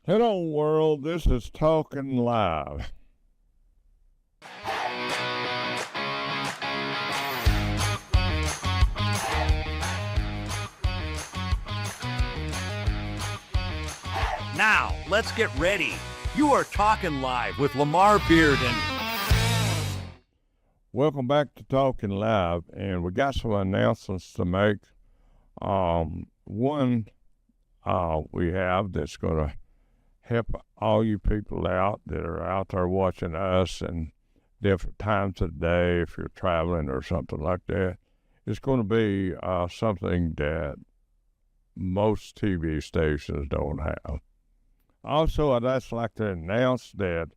Hello, world. This is Talkin Live. Now, let's get ready. You are Talkin Live with Lamar Bearden. Welcome back to Talkin Live, and we got some announcements to make. One we have that's going to help all you people out that are out there watching us and different times of the day if you're traveling or something like that. It's going to be something that most TV stations don't have. Also, I'd just like to announce that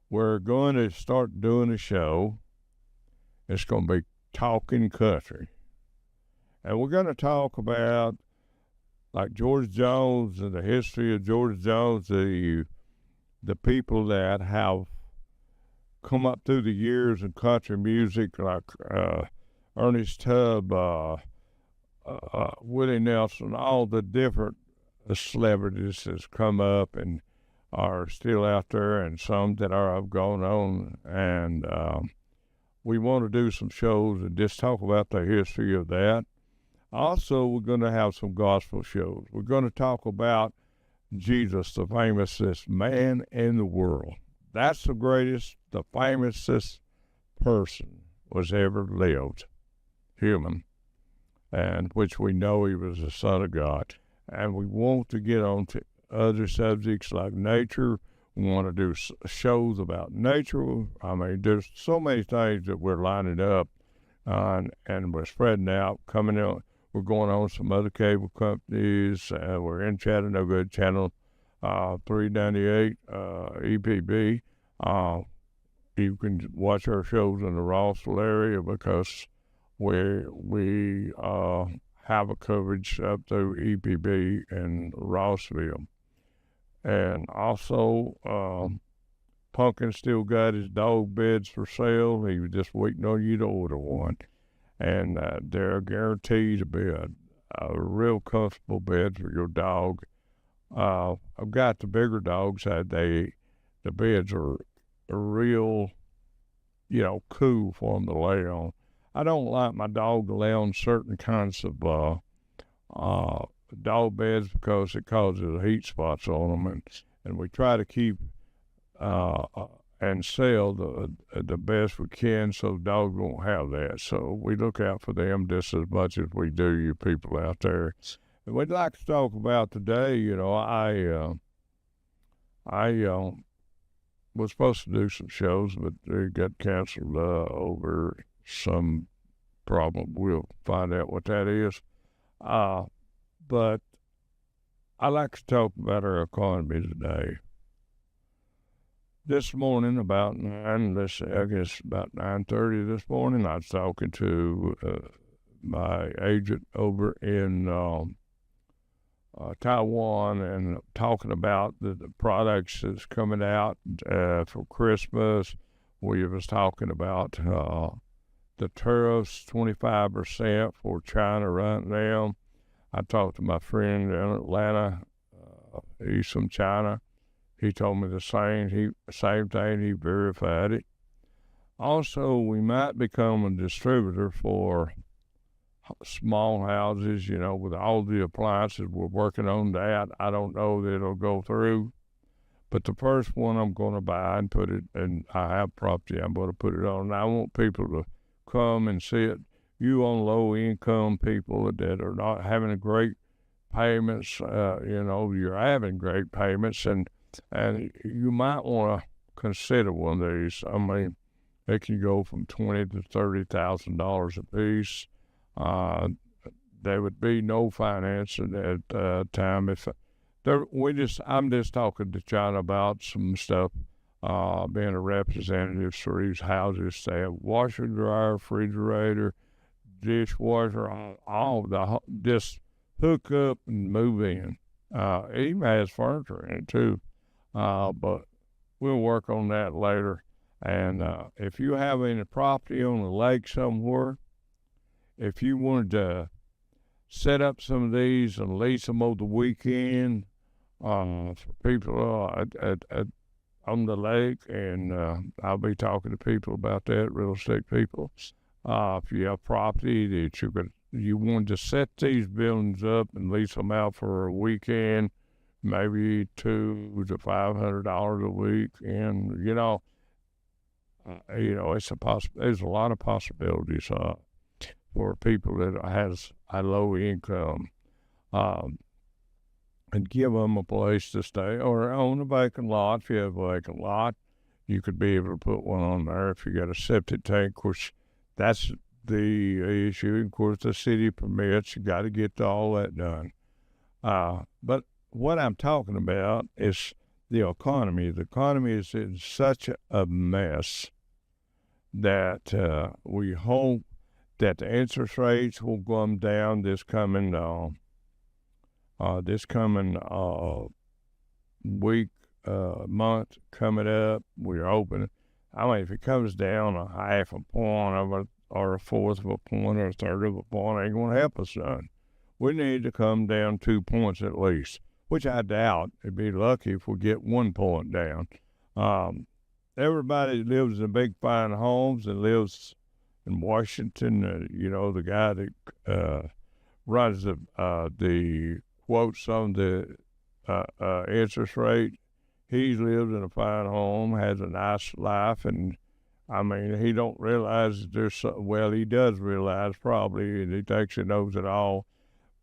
we're going to start doing a show. It's going to be Talking Country. And we're going to talk about like George Jones and the history of George Jones, the people that have come up through the years in country music, like Ernest Tubb, Willie Nelson, all the different celebrities that's come up and are still out there, and some that have gone on. And we want to do some shows and just talk about the history of that. Also, we're going to have some gospel shows. We're going to talk about Jesus, the famousest man in the world. That's the greatest, the famousest person was ever lived, human, and which we know he was the Son of God. And we want to get on to other subjects like nature. We want to do shows about nature. I mean, there's so many things that we're lining up and we're spreading out, coming out. We're going on some other cable companies. We're in Chattanooga, channel 398 EPB. You can watch our shows in the Rossville area because we have a coverage up through EPB in Rossville. And also, Pumpkin still got his dog beds for sale. He was just waiting on you to order one. And they're guaranteed to be a real comfortable bed for your dog. I've got the bigger dogs that the beds are real, cool for them to lay on. I don't like my dog to lay on certain kinds of dog beds because it causes heat spots on them, and we try to keep and sell the best we can so dogs won't have that. So we look out for them just as much as we do you people out there. And we'd like to talk about today, I was supposed to do some shows, but they got canceled over some problem. We'll find out what that is. But I like to talk about our economy today. This morning, about 9:30 this morning, I was talking to my agent over in Taiwan and talking about the products that's coming out for Christmas. We was talking about the tariffs, 25% for China right now. I talked to my friend in Atlanta. He's from China. He told me the same thing. He verified it. Also, we might become a distributor for small houses, with all the appliances. We're working on that. I don't know that it'll go through. But the first one I'm going to buy and put it, and I have property, I'm going to put it on. And I want people to come and see it. You on low-income people that are not having great payments, you're having great payments, and you might want to consider one of these. I mean, it can go from $20,000 to $30,000 a piece. There would be no financing at time. I'm just talking to China about some stuff. Being a representative for these houses, they have washer, dryer, refrigerator, dishwasher, just hook up and move in. It even has furniture in it too. But we'll work on that later. And if you have any property on the lake somewhere, if you wanted to set up some of these and lease them over the weekend, for people on the lake, and I'll be talking to people about that, real estate people. If you have property that you want to set these buildings up and lease them out for a weekend, maybe $200 to $500 a week, and there's a lot of possibilities for people that has a low income, and give them a place to stay or own a vacant lot. If you have a vacant lot, you could be able to put one on there. If you got a septic tank, of course, that's the issue. Of course, the city permits, you got to get all that done. But what I'm talking about is the economy. The economy is in such a mess that we hope that the interest rates will come down this coming week, month coming up. We're hoping. I mean, if it comes down a half a point or a fourth of a point or a third of a point, ain't going to help us none. We need to come down 2 points at least, which I doubt. It'd be lucky if we get 1 point down. Everybody lives in big fine homes and lives in Washington. The guy that runs the quotes on the interest rate, he lives in a fine home, has a nice life, and I mean, he don't realize that he does realize probably, and he thinks he knows it all,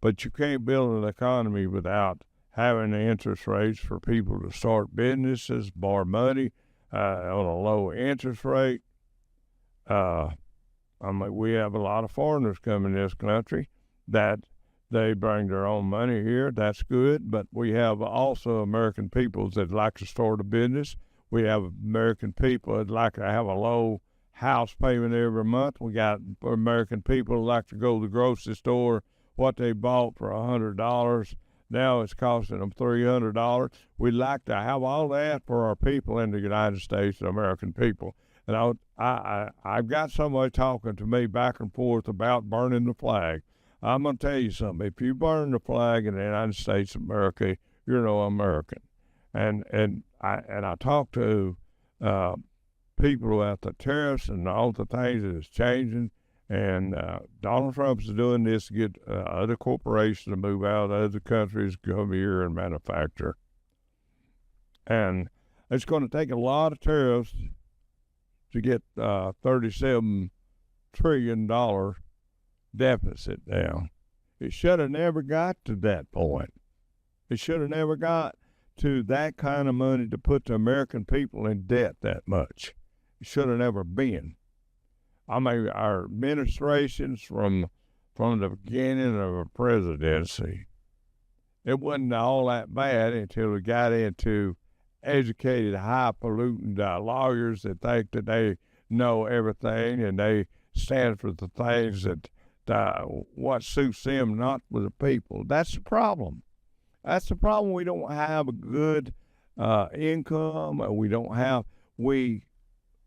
but you can't build an economy without having the interest rates for people to start businesses, borrow money on a low interest rate. We have a lot of foreigners come in this country that they bring their own money here. That's good. But we have also American people that like to start a business. We have American people that like to have a low house payment every month. We got American people that like to go to the grocery store. What they bought for $100, now it's costing them $300. We like to have all that for our people in the United States, the American people. And I've got somebody talking to me back and forth about burning the flag. I'm going to tell you something. If you burn the flag in the United States of America, you're no American. And I talk to people about the tariffs and all the things that is changing. And Donald Trump's doing this to get other corporations to move out of other countries, come here and manufacture. And it's going to take a lot of tariffs to get $37 trillion deficit down. It should have never got to that point. It should have never got to that kind of money to put the American people in debt that much. It should have never been. I mean, our administrations from the beginning of a presidency, it wasn't all that bad until we got into educated, highfalutin lawyers that think that they know everything and they stand for the things that what suits them, not for the people. That's the problem. That's the problem. We don't have a good income. We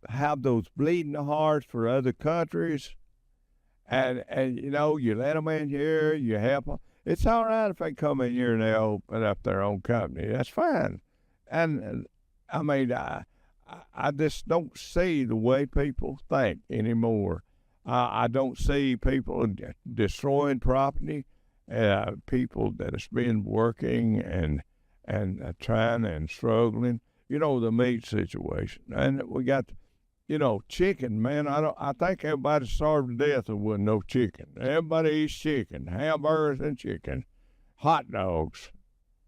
have those bleeding hearts for other countries, and you let them in here, you help them. It's all right if they come in here and they open up their own company. That's fine. And I mean, I just don't see the way people think anymore. I don't see people destroying property. People that has been working and trying and struggling. The meat situation, and we got, chicken. Man, I think everybody starved to death there wasn't no chicken. Everybody eats chicken, hamburgers and chicken, hot dogs.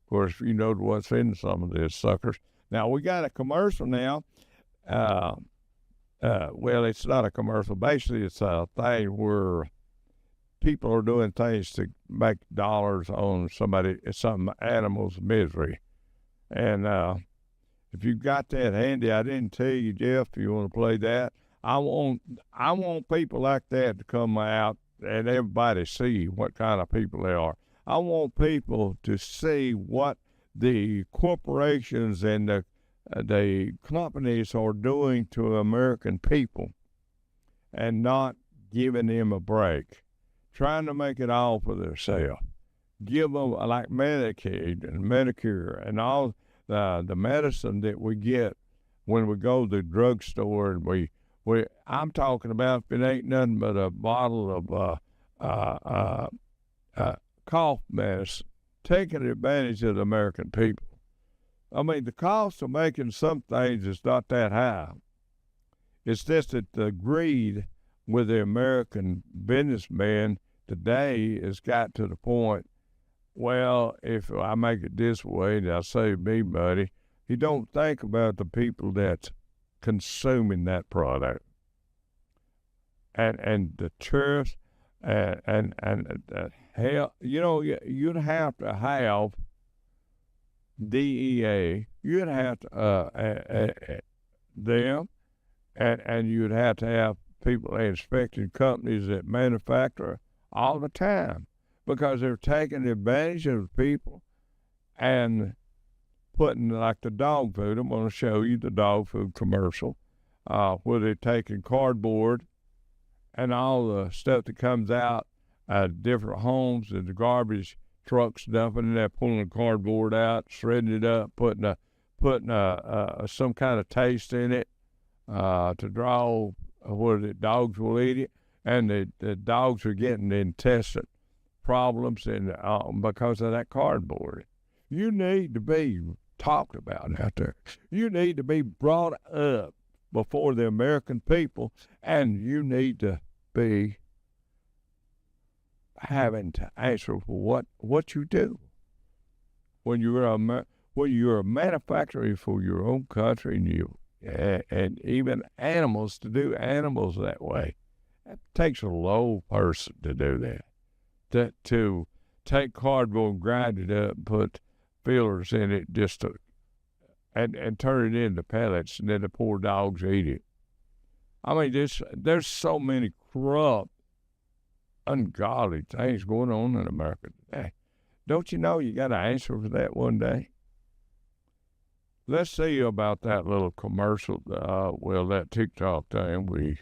Of course, what's in some of these suckers. Now we got a commercial now. Well, it's not a commercial. Basically, it's a thing where people are doing things to make dollars on some animal's misery. And if you got that handy, I didn't tell you, Jeff, if you want to play that. I want people like that to come out and everybody see what kind of people they are. I want people to see what the corporations and the companies are doing to American people and not giving them a break, trying to make it all for themselves. give them like Medicaid and Medicare and all the medicine that we get when we go to the drugstore, and I'm talking about if it ain't nothing but a bottle of cough medicine, taking advantage of the American people. I mean, the cost of making some things is not that high. It's just that the greed with the American businessman today has got to the point, well, if I make it this way, that'll save me money. You don't think about the people that's consuming that product. And the tariffs and hell, you'd have to have DEA, you'd have to them, and you'd have to have people inspecting companies that manufacture all the time, because they're taking advantage of the people and putting, like the dog food. I'm going to show you the dog food commercial where they're taking cardboard and all the stuff that comes out at different homes and the garbage trucks dumping in there, pulling the cardboard out, shredding it up, putting some kind of taste in it to draw where the dogs will eat it, and the dogs are getting the intestine problems and because of that cardboard. You need to be talked about out there. You need to be brought up before the American people, and you need to be having to answer for what you do when you're a manufacturer for your own country, and even animals, to do animals that way. It takes a low person to do that. To take cardboard, grind it up, put fillers in it, just to and turn it into pellets, and then the poor dogs eat it. I mean, there's so many corrupt, ungodly things going on in America today. Don't you know you got to answer for that one day? Let's see about that little commercial. That TikTok thing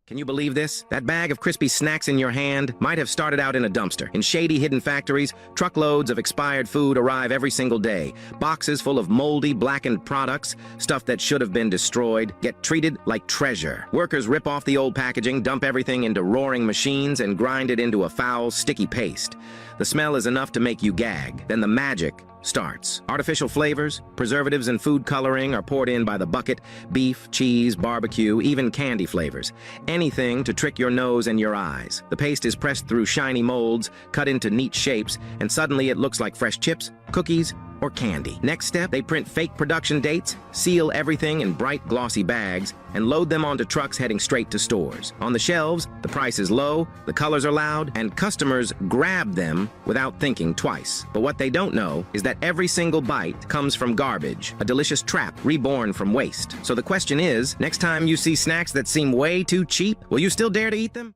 Can you believe this? That bag of crispy snacks in your hand might have started out in a dumpster. In shady, hidden factories, truckloads of expired food arrive every single day. Boxes full of moldy, blackened products, stuff that should have been destroyed, get treated like treasure. Workers rip off the old packaging, dump everything into roaring machines, and grind it into a foul, sticky paste. The smell is enough to make you gag. Then the magic starts. Artificial flavors, preservatives, and food coloring are poured in by the bucket. Beef, cheese, barbecue, even candy flavors. Anything to trick your nose and your eyes. The paste is pressed through shiny molds, cut into neat shapes, and suddenly it looks like fresh chips, cookies, or candy. Next step, they print fake production dates, seal everything in bright, glossy bags, and load them onto trucks heading straight to stores. On the shelves, the price is low, the colors are loud, and customers grab them without thinking twice. But what they don't know is that every single bite comes from garbage, a delicious trap reborn from waste. So the question is, next time you see snacks that seem way too cheap, will you still dare to eat them?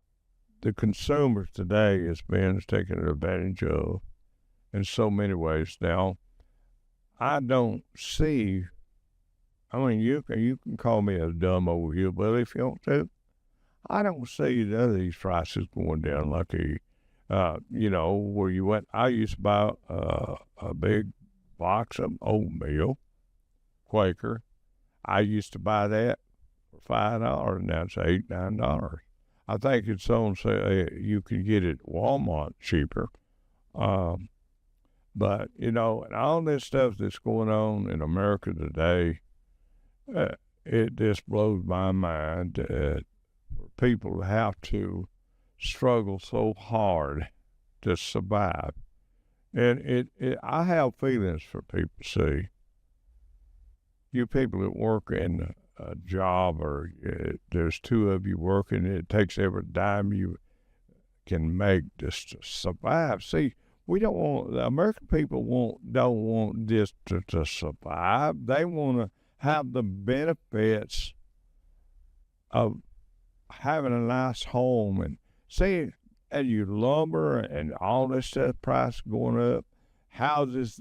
The consumers today is being taken advantage of in so many ways now. I don't see, I mean, you can call me a dumb old hillbilly if you want to. I don't see none of these prices going down like where you went. I used to buy a big box of oatmeal, Quaker. I used to buy that for $5, and now it's $8, $9. I think it's on sale. You can get it at Walmart cheaper. But, and all this stuff that's going on in America today, it just blows my mind that people have to struggle so hard to survive. And I have feelings for people. See, you people that work in a job, or there's two of you working, it takes every dime you can make just to survive. See, we don't want, the American people don't want this to survive. They want to have the benefits of having a nice home, and see, and your lumber and all this stuff price going up. Houses,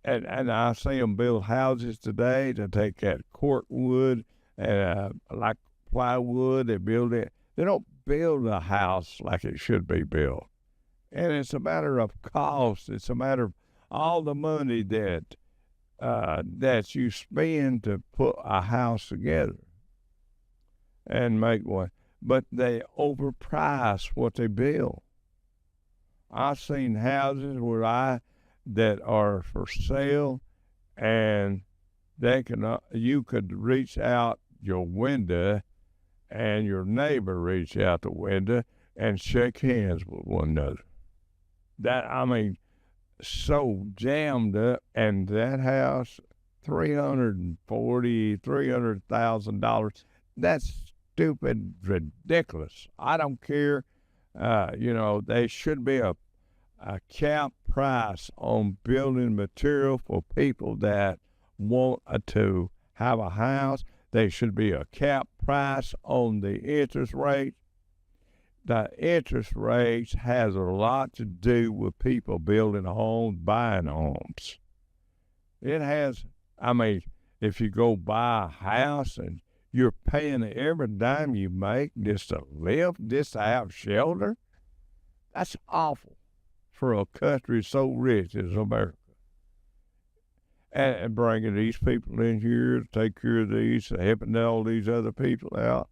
and I see them build houses today to take that cork wood and like plywood. They build it. They don't build a house like it should be built. And it's a matter of cost. It's a matter of all the money that you spend to put a house together and make one. But they overprice what they build. I've seen houses that are for sale, and you could reach out your window, and your neighbor reach out the window and shake hands with one another. So jammed up, and that house, $300,000. That's stupid, ridiculous. I don't care. There should be a cap price on building material for people that want to have a house. There should be a cap price on the interest rate. The interest rates has a lot to do with people building homes, buying homes. It has, if you go buy a house and you're paying every dime you make just to live, just to have shelter, that's awful for a country so rich as America. And bringing these people in here to take care of these, helping all these other people out.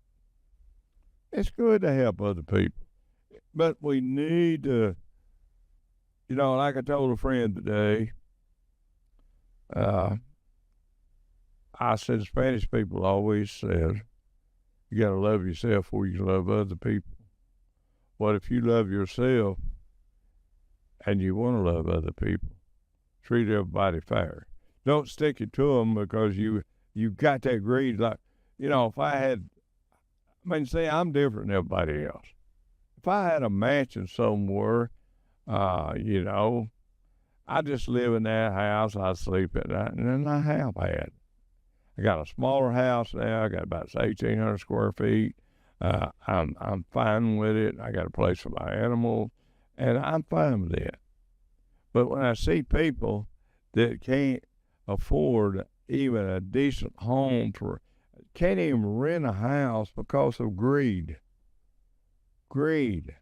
It's good to help other people. But we need to, like I told a friend today, I said Spanish people always said, you got to love yourself before you can love other people. But if you love yourself and you want to love other people, treat everybody fair. Don't stick it to them because you got that greed. Like, if I had, say I'm different than everybody else. If I had a mansion somewhere, I just live in that house, I sleep at night, and then I have had. I got a smaller house now. I got about 1,800 square feet. I'm fine with it. I got a place for my animals, and I'm fine with it. But when I see people that can't afford even a decent home can't even rent a house because of greed. Greed.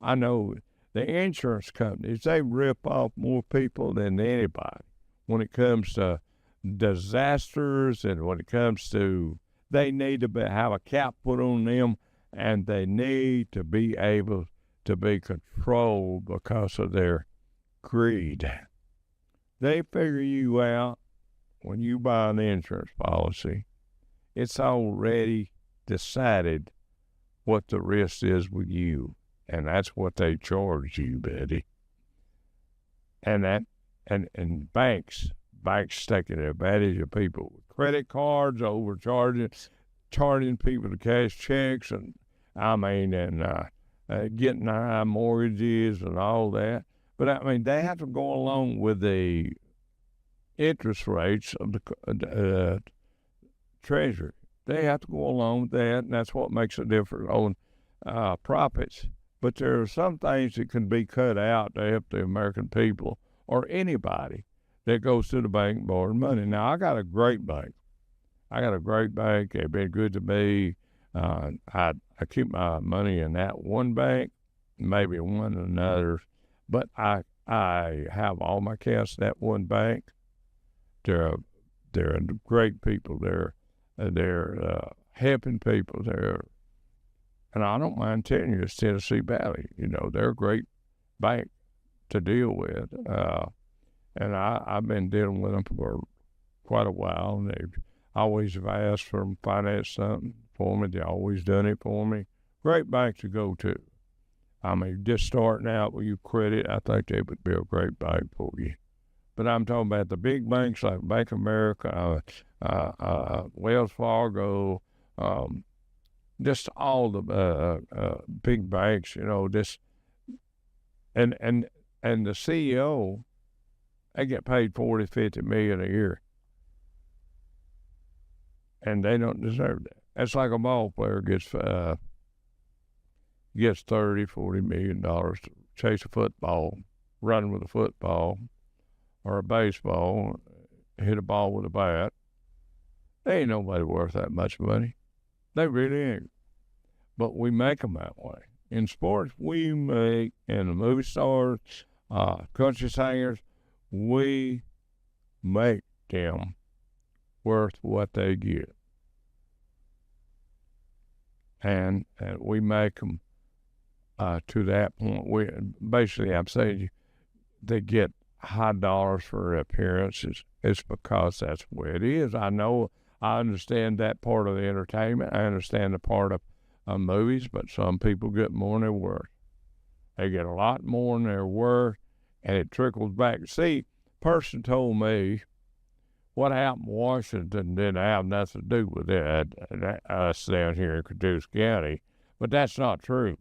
I know the insurance companies, they rip off more people than anybody when it comes to disasters and when it comes to, they need to have a cap put on them, and they need to be able to be controlled because of their greed. They figure you out when you buy an insurance policy. It's already decided what the risk is with you, and that's what they charge you, Betty. And banks taking advantage of people with credit cards, overcharging, charging people to cash checks, and getting high mortgages and all that. But they have to go along with the interest rates of the Treasury. They have to go along with that, and that's what makes a difference on profits. But there are some things that can be cut out to help the American people or anybody that goes to the bank borrowing money. Now, I got a great bank. They've been good to me. I keep my money in that one bank, maybe one another, but I have all my accounts in that one bank. They're great people. They're helping people there. And I don't mind telling you, it's Tennessee Valley. They're a great bank to deal with. And I've been dealing with them for quite a while. And they've always, if I asked for them to finance something for me, they've always done it for me. Great bank to go to. Just starting out with your credit, I think they would be a great bank for you. But I'm talking about the big banks like Bank of America, Wells Fargo, just all the big banks, and the CEO, they get paid $40-50 million a year, and they don't deserve that. That's like a ball player gets $30-40 million to chase a football, run with a football, or a baseball, hit a ball with a bat. They ain't nobody worth that much money. They really ain't. But we make them that way. in sports, we make, in the movie stars, country singers, we make them worth what they get. And we make them to that point. Basically, I'm saying they get high dollars for appearances. It's because that's the way it is. I understand that part of the entertainment. I understand the part of movies, but some people get more than they're worth. They get a lot more than they're worth, and it trickles back. See, person told me what happened in Washington didn't have nothing to do with us down here in Cadus County, but that's not true.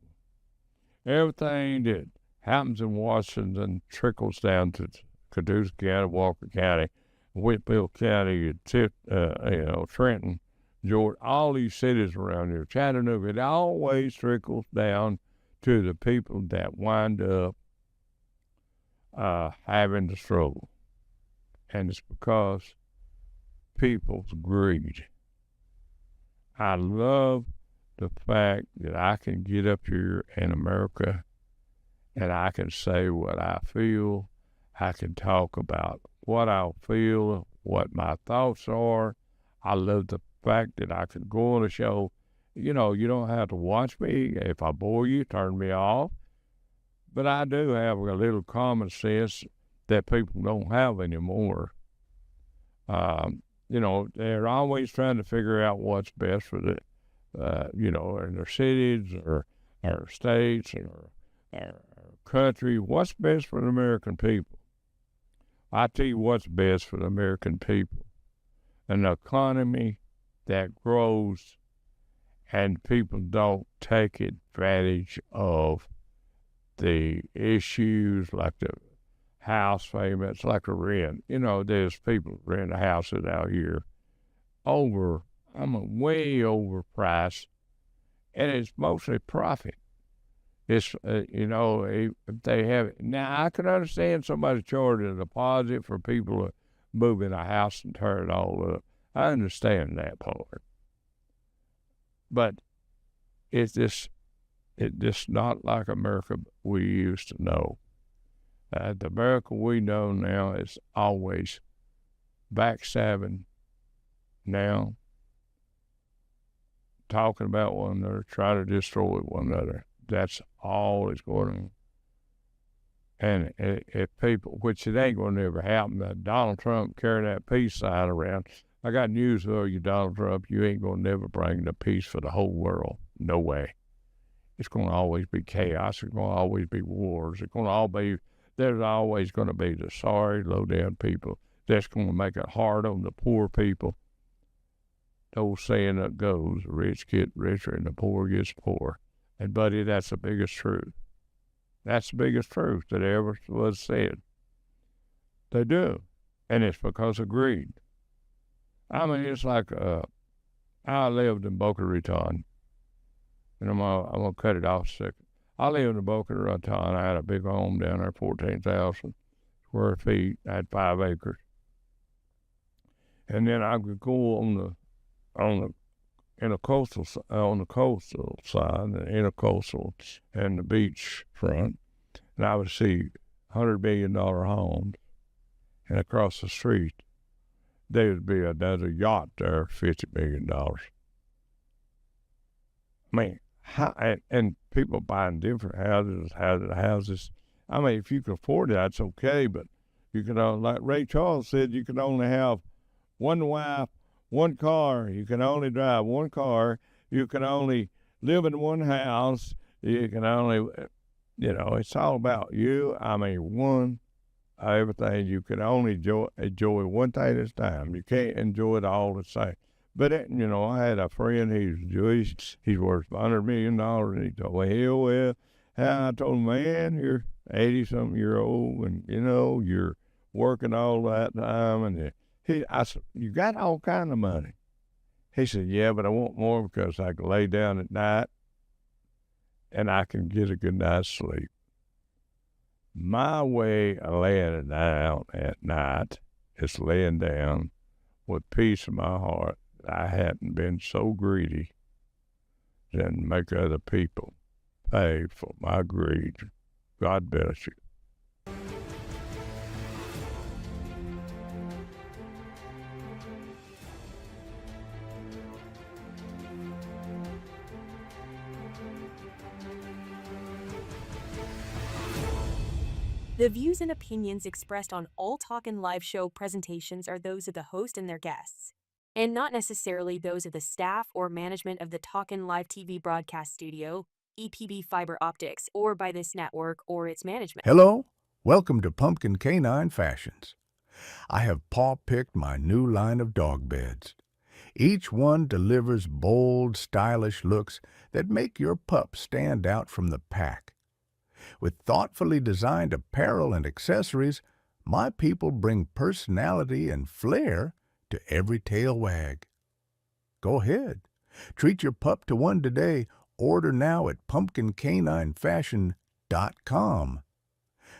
Everything that happens in Washington trickles down to Cadus County, Walker County, Whitfield County, Trenton, Georgia, all these cities around here, Chattanooga. It always trickles down to the people that wind up having the struggle. And it's because people's greed. I love the fact that I can get up here in America and I can say what I feel. I can talk about what I feel, what my thoughts are. I love the fact that I can go on a show. You don't have to watch me. If I bore you, turn me off. But I do have a little common sense that people don't have anymore. They're always trying to figure out what's best for the, in their cities or our states or our country. What's best for the American people? I tell you what's best for the American people. An economy that grows and people don't take advantage of the issues like the house payments, like the rent. There's people rent houses out here way overpriced, and it's mostly profit. It's, if they have it. Now, I can understand somebody charging a deposit for people to move in a house and tear it all up. I understand that part. But it's just not like America we used to know. The America we know now is always backstabbing now, talking about one another, trying to destroy one another. That's all is going on. And if people, which it ain't going to ever happen, Donald Trump carrying that peace sign around, I got news for you, Donald Trump, you ain't going to never bring the peace for the whole world. No way. It's going to always be chaos. It's going to always be wars. There's always going to be the sorry, low-down people that's going to make it hard on the poor people. The old saying that goes, the rich get richer and the poor gets poor. And, buddy, that's the biggest truth. That's the biggest truth that ever was said. They do. And it's because of greed. I mean, it's like I lived in Boca Raton. And I'm going to cut it off a second. I lived in Boca Raton. I had a big home down there, 14,000 square feet. I had 5 acres. And then I could go on the coastal side, the intercoastal and the beach front, and I would see $100 million homes. And across the street, there would be another yacht there, $50 million. I mean, and people buying different houses. I mean, if you can afford it, that's okay, but you can, like Ray Charles said, you can only have one wife, one car. You can only drive one car. You can only live in one house. You can only, it's all about you. I mean, everything. You can only enjoy one thing at a time. You can't enjoy it all the same. But, I had a friend, he's Jewish, he's worth $100 million, and he told me, I told him, man, you're 80-something year old, and, you're working all that time, and I said, you got all kind of money. He said, yeah, but I want more because I can lay down at night, and I can get a good night's sleep. My way of laying down at night is laying down with peace in my heart. I hadn't been so greedy than make other people pay for my greed. God bless you. The views and opinions expressed on all Talkin Live Show presentations are those of the host and their guests, and not necessarily those of the staff or management of the Talkin Live TV Broadcast Studio, EPB Fiber Optics, or by this network or its management. Hello, welcome to Pumpkin Canine Fashions. I have paw-picked my new line of dog beds. Each one delivers bold, stylish looks that make your pup stand out from the pack. With thoughtfully designed apparel and accessories, my people bring personality and flair to every tail wag. Go ahead, treat your pup to one today. Order now at pumpkincaninefashion.com.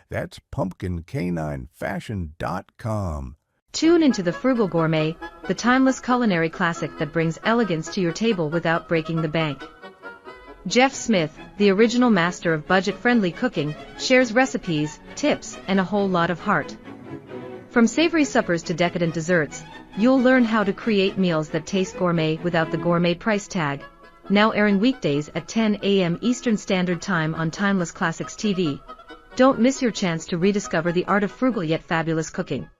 That's pumpkincaninefashion.com. Tune into the Frugal Gourmet, the timeless culinary classic that brings elegance to your table without breaking the bank. Jeff Smith, the original master of budget-friendly cooking, shares recipes, tips, and a whole lot of heart. From savory suppers to decadent desserts, you'll learn how to create meals that taste gourmet without the gourmet price tag. Now airing weekdays at 10 a.m. Eastern Standard Time on Timeless Classics TV. Don't miss your chance to rediscover the art of frugal yet fabulous cooking.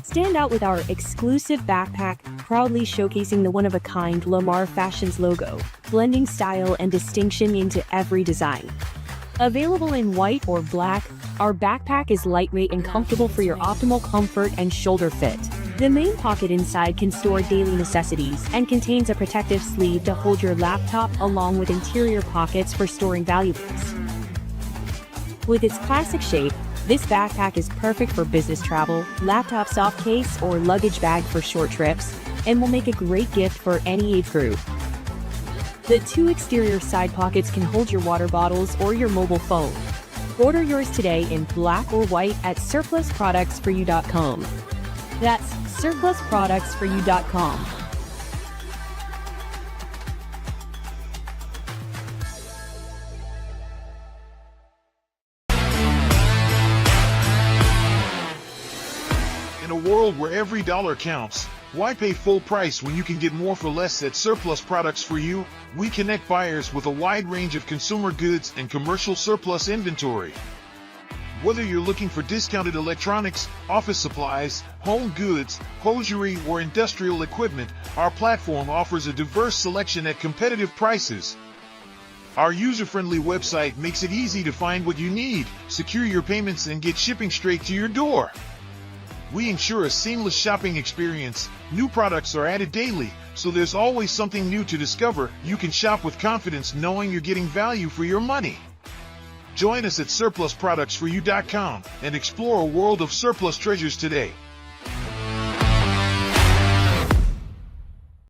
Stand out with our exclusive backpack, proudly showcasing the one-of-a-kind Lamar Fashions logo, blending style and distinction into every design. Available in white or black, our backpack is lightweight and comfortable for your optimal comfort and shoulder fit. The main pocket inside can store daily necessities and contains a protective sleeve to hold your laptop along with interior pockets for storing valuables. With its classic shape, this backpack is perfect for business travel, laptop soft case, or luggage bag for short trips, and will make a great gift for any age group. The two exterior side pockets can hold your water bottles or your mobile phone. Order yours today in black or white at surplusproductsforyou.com. That's surplusproductsforyou.com. In a world where every dollar counts, why pay full price when you can get more for less at Surplus Products for You? We connect buyers with a wide range of consumer goods and commercial surplus inventory. Whether you're looking for discounted electronics, office supplies, home goods, hosiery, or industrial equipment, our platform offers a diverse selection at competitive prices. Our user-friendly website makes it easy to find what you need, secure your payments, and get shipping straight to your door. We ensure a seamless shopping experience. New products are added daily, so there's always something new to discover. You can shop with confidence knowing you're getting value for your money. Join us at surplusproductsforyou.com and explore a world of surplus treasures today.